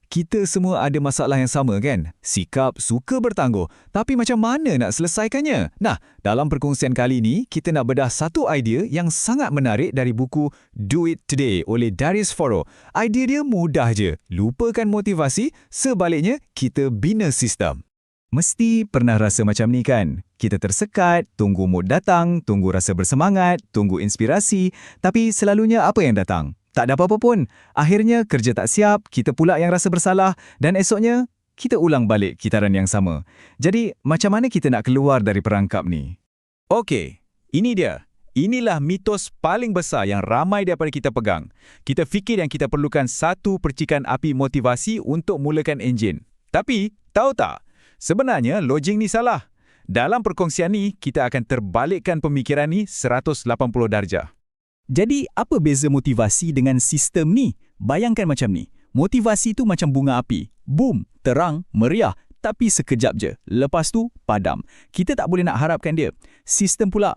Kita semua ada masalah yang sama kan? Sikap suka bertangguh, tapi macam mana nak selesaikannya? Nah, dalam perkongsian kali ini, kita nak bedah satu idea yang sangat menarik dari buku Do It Today oleh Darius Foro. Idea dia mudah je, lupakan motivasi, sebaliknya kita bina sistem. Mesti pernah rasa macam ni kan? Kita tersekat, tunggu mood datang, tunggu rasa bersemangat, tunggu inspirasi, tapi selalunya apa yang datang? Tak ada apa-apa pun. Akhirnya kerja tak siap, kita pula yang rasa bersalah dan esoknya kita ulang balik kitaran yang sama. Jadi, macam mana kita nak keluar dari perangkap ni? Okey, ini dia. Inilah mitos paling besar yang ramai daripada kita pegang. Kita fikir yang kita perlukan satu percikan api motivasi untuk mulakan enjin. Tapi, tahu tak? Sebenarnya logik ni salah. Dalam perkongsian ni, kita akan terbalikkan pemikiran ni 180 darjah. Jadi, apa beza motivasi dengan sistem ni? Bayangkan macam ni. Motivasi tu macam bunga api. Boom, terang, meriah. Tapi sekejap je. Lepas tu, padam. Kita tak boleh nak harapkan dia. Sistem pula,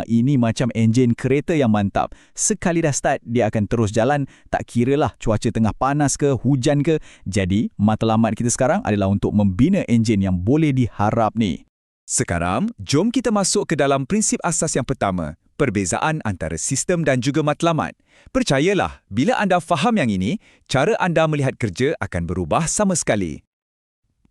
ini macam enjin kereta yang mantap. Sekali dah start, dia akan terus jalan. Tak kiralah cuaca tengah panas ke, hujan ke. Jadi, matlamat kita sekarang adalah untuk membina enjin yang boleh diharap ni. Sekarang, jom kita masuk ke dalam prinsip asas yang pertama. Perbezaan antara sistem dan juga matlamat. Percayalah, bila anda faham yang ini, cara anda melihat kerja akan berubah sama sekali.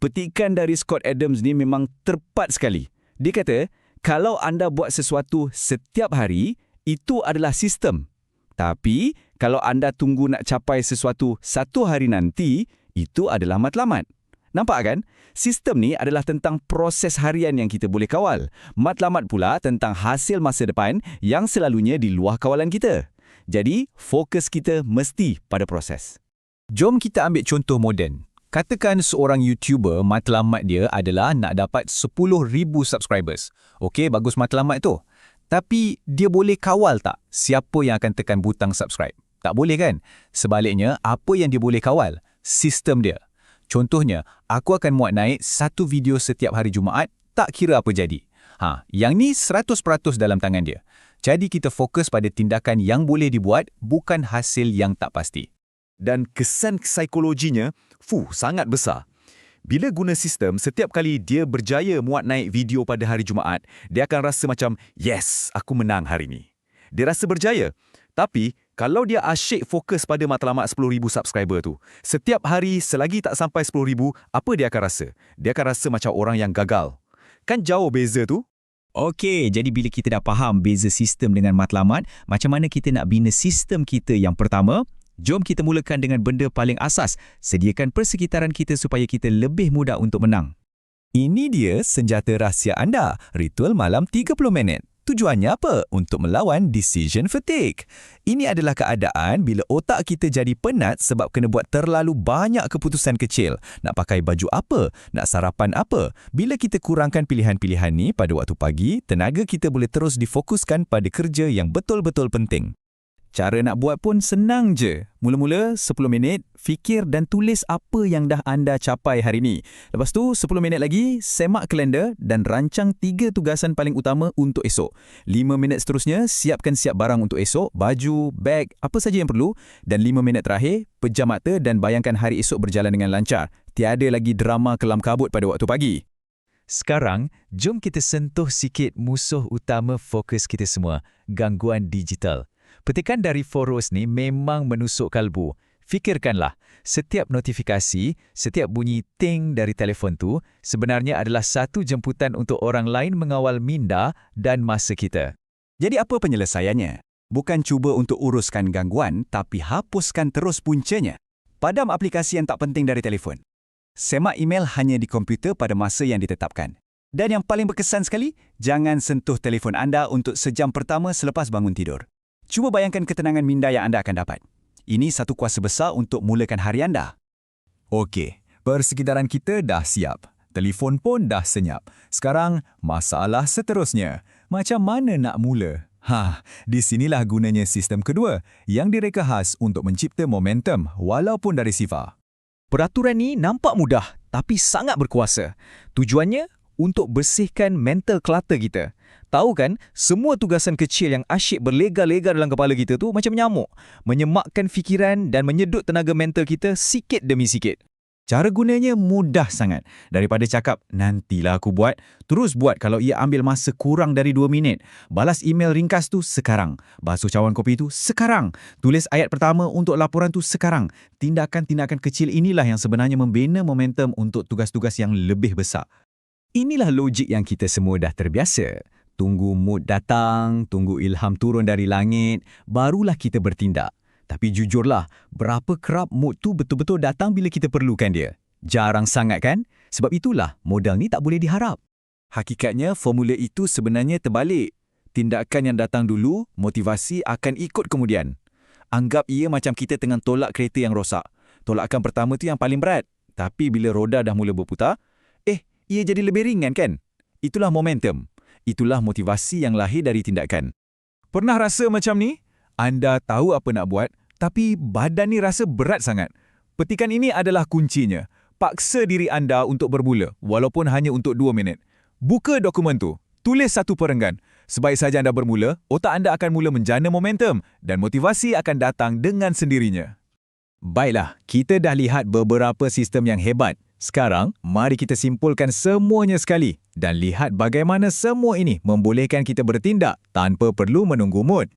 Petikan dari Scott Adams ni memang tepat sekali. Dia kata, kalau anda buat sesuatu setiap hari, itu adalah sistem. Tapi, kalau anda tunggu nak capai sesuatu satu hari nanti, itu adalah matlamat. Nampak kan? Sistem ni adalah tentang proses harian yang kita boleh kawal. Matlamat pula tentang hasil masa depan yang selalunya di luar kawalan kita. Jadi, fokus kita mesti pada proses. Jom kita ambil contoh moden. Katakan seorang YouTuber matlamat dia adalah nak dapat 10,000 subscribers. Okey, bagus matlamat tu. Tapi, dia boleh kawal tak siapa yang akan tekan butang subscribe? Tak boleh kan? Sebaliknya, apa yang dia boleh kawal? Sistem dia. Contohnya, aku akan muat naik satu video setiap hari Jumaat, tak kira apa jadi. Yang ni 100% dalam tangan dia. Jadi kita fokus pada tindakan yang boleh dibuat, bukan hasil yang tak pasti. Dan kesan psikologinya, sangat besar. Bila guna sistem, setiap kali dia berjaya muat naik video pada hari Jumaat, dia akan rasa macam, yes, aku menang hari ni. Dia rasa berjaya. Tapi, kalau dia asyik fokus pada matlamat 10,000 subscriber tu, setiap hari selagi tak sampai 10,000, apa dia akan rasa? Dia akan rasa macam orang yang gagal. Kan jauh beza tu? Okey, jadi bila kita dah faham beza sistem dengan matlamat, macam mana kita nak bina sistem kita yang pertama? Jom kita mulakan dengan benda paling asas. Sediakan persekitaran kita supaya kita lebih mudah untuk menang. Ini dia senjata rahsia anda, ritual malam 30 minit. Tujuannya apa? Untuk melawan decision fatigue. Ini adalah keadaan bila otak kita jadi penat sebab kena buat terlalu banyak keputusan kecil. Nak pakai baju apa? Nak sarapan apa? Bila kita kurangkan pilihan-pilihan ni pada waktu pagi, tenaga kita boleh terus difokuskan pada kerja yang betul-betul penting. Cara nak buat pun senang je. Mula-mula 10 minit, fikir dan tulis apa yang dah anda capai hari ni. Lepas tu 10 minit lagi, semak kalender dan rancang 3 tugasan paling utama untuk esok. 5 minit seterusnya, siapkan siap barang untuk esok, baju, beg, apa saja yang perlu. Dan 5 minit terakhir, pejam mata dan bayangkan hari esok berjalan dengan lancar. Tiada lagi drama kelam kabut pada waktu pagi. Sekarang, jom kita sentuh sikit musuh utama fokus kita semua, gangguan digital. Petikan dari Foros ni memang menusuk kalbu. Fikirkanlah, setiap notifikasi, setiap bunyi ting dari telefon tu sebenarnya adalah satu jemputan untuk orang lain mengawal minda dan masa kita. Jadi apa penyelesaiannya? Bukan cuba untuk uruskan gangguan, tapi hapuskan terus puncanya. Padam aplikasi yang tak penting dari telefon. Semak email hanya di komputer pada masa yang ditetapkan. Dan yang paling berkesan sekali, jangan sentuh telefon anda untuk sejam pertama selepas bangun tidur. Cuba bayangkan ketenangan minda yang anda akan dapat. Ini satu kuasa besar untuk mulakan hari anda. Okey, persekitaran kita dah siap. Telefon pun dah senyap. Sekarang, masalah seterusnya. Macam mana nak mula? Di sinilah gunanya sistem kedua yang direka khas untuk mencipta momentum walaupun dari sifar. Peraturan ni nampak mudah tapi sangat berkuasa. Tujuannya untuk bersihkan mental clutter kita. Tahu kan, semua tugasan kecil yang asyik berlega-lega dalam kepala kita tu macam nyamuk, menyemakkan fikiran dan menyedut tenaga mental kita sikit demi sikit. Cara gunanya mudah sangat. Daripada cakap, nantilah aku buat, terus buat kalau ia ambil masa kurang dari 2 minit. Balas email ringkas tu sekarang. Basuh cawan kopi tu sekarang. Tulis ayat pertama untuk laporan tu sekarang. Tindakan-tindakan kecil inilah yang sebenarnya membina momentum untuk tugas-tugas yang lebih besar. Inilah logik yang kita semua dah terbiasa. Tunggu mood datang, tunggu ilham turun dari langit, barulah kita bertindak. Tapi jujurlah, berapa kerap mood tu betul-betul datang bila kita perlukan dia? Jarang sangat kan? Sebab itulah modal ni tak boleh diharap. Hakikatnya, formula itu sebenarnya terbalik. Tindakan yang datang dulu, motivasi akan ikut kemudian. Anggap ia macam kita tengah tolak kereta yang rosak. Tolakan pertama tu yang paling berat. Tapi bila roda dah mula berputar, ia jadi lebih ringan kan? Itulah momentum. Itulah motivasi yang lahir dari tindakan. Pernah rasa macam ni? Anda tahu apa nak buat, tapi badan ni rasa berat sangat. Petikan ini adalah kuncinya. Paksa diri anda untuk bermula, walaupun hanya untuk 2 minit. Buka dokumen tu. Tulis satu perenggan. Sebaik saja anda bermula, otak anda akan mula menjana momentum dan motivasi akan datang dengan sendirinya. Baiklah, kita dah lihat beberapa sistem yang hebat. Sekarang, mari kita simpulkan semuanya sekali dan lihat bagaimana semua ini membolehkan kita bertindak tanpa perlu menunggu mood.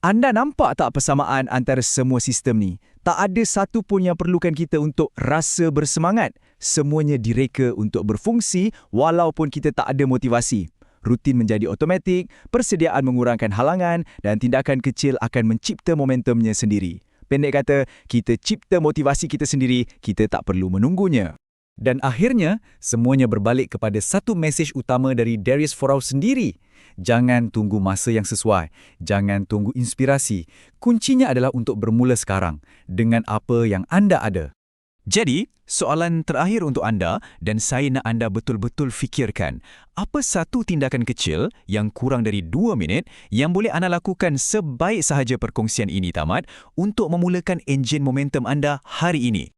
Anda nampak tak persamaan antara semua sistem ni? Tak ada satu pun yang perlukan kita untuk rasa bersemangat. Semuanya direka untuk berfungsi walaupun kita tak ada motivasi. Rutin menjadi automatik, persediaan mengurangkan halangan dan tindakan kecil akan mencipta momentumnya sendiri. Pendek kata, kita cipta motivasi kita sendiri, kita tak perlu menunggunya. Dan akhirnya, semuanya berbalik kepada satu mesej utama dari Darius Foral sendiri. Jangan tunggu masa yang sesuai. Jangan tunggu inspirasi. Kuncinya adalah untuk bermula sekarang dengan apa yang anda ada. Jadi, soalan terakhir untuk anda dan saya nak anda betul-betul fikirkan. Apa satu tindakan kecil yang kurang dari 2 minit yang boleh anda lakukan sebaik sahaja perkongsian ini tamat untuk memulakan enjin momentum anda hari ini?